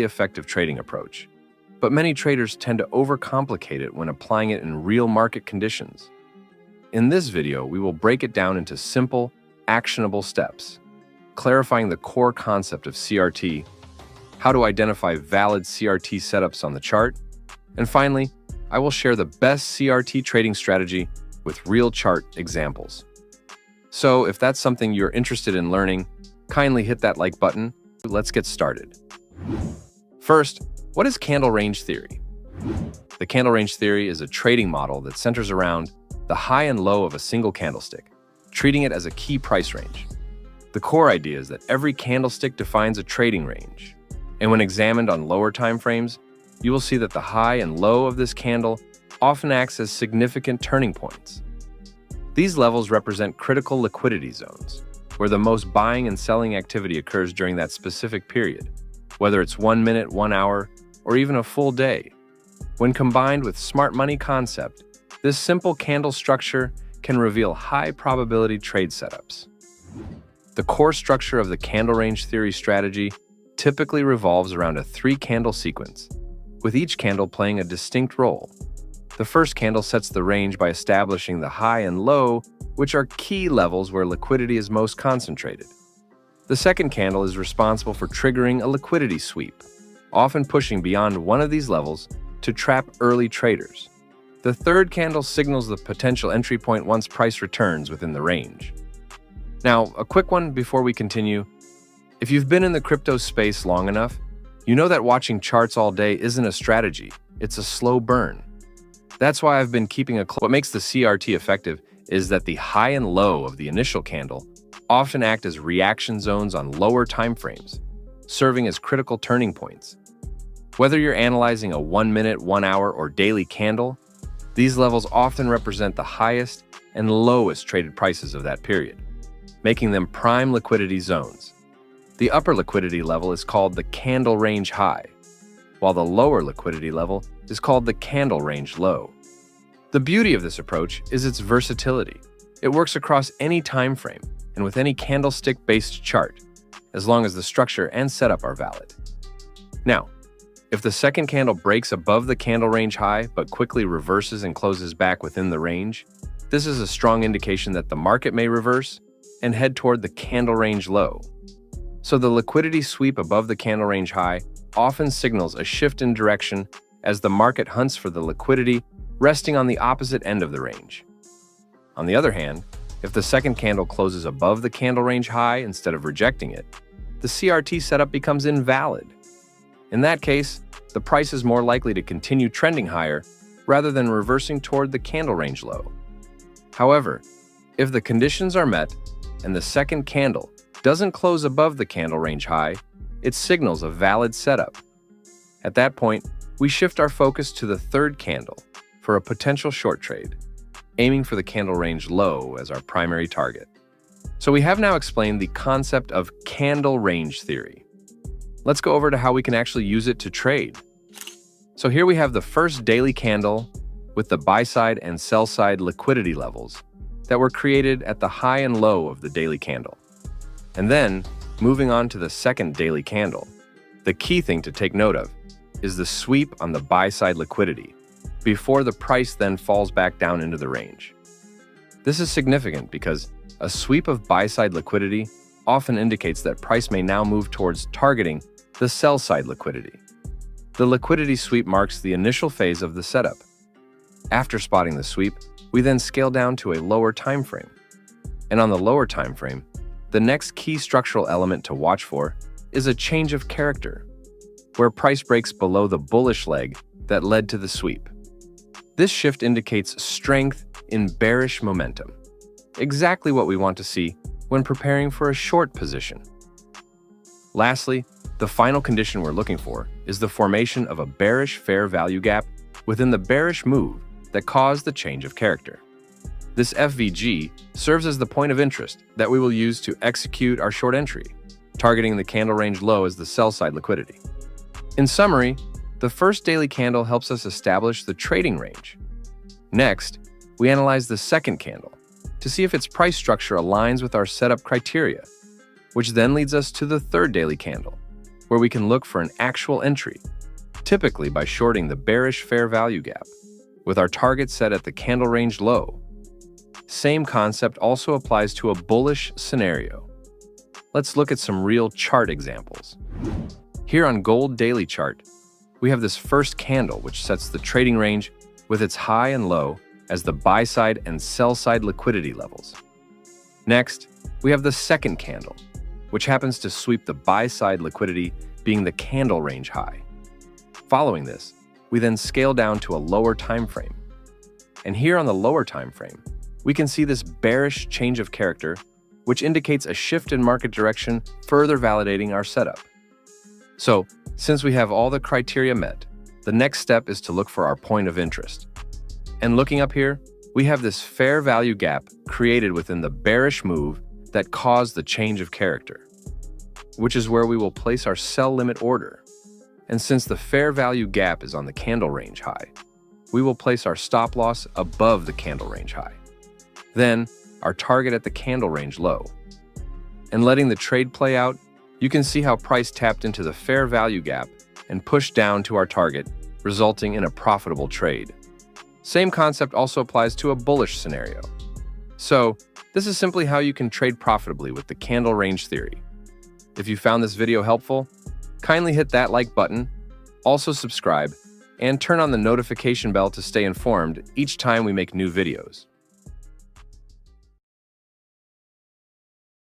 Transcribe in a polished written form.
effective trading approach, but many traders tend to overcomplicate it when applying it in real market conditions. In this video, we will break it down into simple, actionable steps, clarifying the core concept of CRT, how to identify valid CRT setups on the chart, and finally, I will share the best CRT trading strategy with real chart examples. So if that's something you're interested in learning, kindly hit that like button. Let's get started. First, what is candle range theory? The candle range theory is a trading model that centers around the high and low of a single candlestick, treating it as a key price range. The core idea is that every candlestick defines a trading range, and when examined on lower time frames, you will see that the high and low of this candle often acts as significant turning points. These levels represent critical liquidity zones, where the most buying and selling activity occurs during that specific period, whether it's 1 minute, 1 hour, or even a full day. When combined with smart money concept, this simple candle structure can reveal high probability trade setups. The core structure of the candle range theory strategy typically revolves around a 3-candle sequence, with each candle playing a distinct role. The first candle sets the range by establishing the high and low, which are key levels where liquidity is most concentrated. The second candle is responsible for triggering a liquidity sweep, often pushing beyond one of these levels to trap early traders. The third candle signals the potential entry point once price returns within the range. Now, a quick one before we continue. If you've been in the crypto space long enough, you know that watching charts all day isn't a strategy, it's a slow burn. That's why I've been keeping What makes the CRT effective is that the high and low of the initial candle often act as reaction zones on lower time frames, serving as critical turning points. Whether you're analyzing a 1 minute, 1 hour, or daily candle, these levels often represent the highest and lowest traded prices of that period, making them prime liquidity zones. The upper liquidity level is called the candle range high, while the lower liquidity level is called the candle range low. The beauty of this approach is its versatility. It works across any time frame and with any candlestick-based chart, as long as the structure and setup are valid. Now, if the second candle breaks above the candle range high but quickly reverses and closes back within the range, this is a strong indication that the market may reverse and head toward the candle range low. So the liquidity sweep above the candle range high often signals a shift in direction as the market hunts for the liquidity resting on the opposite end of the range. On the other hand, if the second candle closes above the candle range high instead of rejecting it, the CRT setup becomes invalid. In that case, the price is more likely to continue trending higher rather than reversing toward the candle range low. However, if the conditions are met and the second candle doesn't close above the candle range high, it signals a valid setup. At that point, we shift our focus to the third candle for a potential short trade, aiming for the candle range low as our primary target. So we have now explained the concept of candle range theory. Let's go over to how we can actually use it to trade. So here we have the first daily candle with the buy-side and sell-side liquidity levels that were created at the high and low of the daily candle. And then, moving on to the second daily candle, the key thing to take note of is the sweep on the buy-side liquidity before the price then falls back down into the range. This is significant because a sweep of buy-side liquidity often indicates that price may now move towards targeting the sell-side liquidity. The liquidity sweep marks the initial phase of the setup. After spotting the sweep, we then scale down to a lower time frame. And on the lower time frame, the next key structural element to watch for is a change of character, where price breaks below the bullish leg that led to the sweep. This shift indicates strength in bearish momentum, exactly what we want to see when preparing for a short position. Lastly, the final condition we're looking for is the formation of a bearish fair value gap within the bearish move that caused the change of character. This FVG serves as the point of interest that we will use to execute our short entry, targeting the candle range low as the sell-side liquidity. In summary, the first daily candle helps us establish the trading range. Next, we analyze the second candle to see if its price structure aligns with our setup criteria, which then leads us to the third daily candle, where we can look for an actual entry, typically by shorting the bearish fair value gap, with our target set at the candle range low. Same concept also applies to a bullish scenario. Let's look at some real chart examples. Here on Gold Daily Chart, we have this first candle which sets the trading range with its high and low as the buy-side and sell-side liquidity levels. Next, we have the second candle, which happens to sweep the buy-side liquidity being the candle range high. Following this, we then scale down to a lower time frame. And here on the lower time frame, we can see this bearish change of character, which indicates a shift in market direction, further validating our setup. So, since we have all the criteria met, the next step is to look for our point of interest. And looking up here, we have this fair value gap created within the bearish move that caused the change of character, which is where we will place our sell limit order. And since the fair value gap is on the candle range high, we will place our stop loss above the candle range high. Then, our target at the candle range low. And letting the trade play out, you can see how price tapped into the fair value gap and pushed down to our target, resulting in a profitable trade. Same concept also applies to a bullish scenario. So, this is simply how you can trade profitably with the candle range theory. If you found this video helpful, kindly hit that like button, also subscribe, and turn on the notification bell to stay informed each time we make new videos.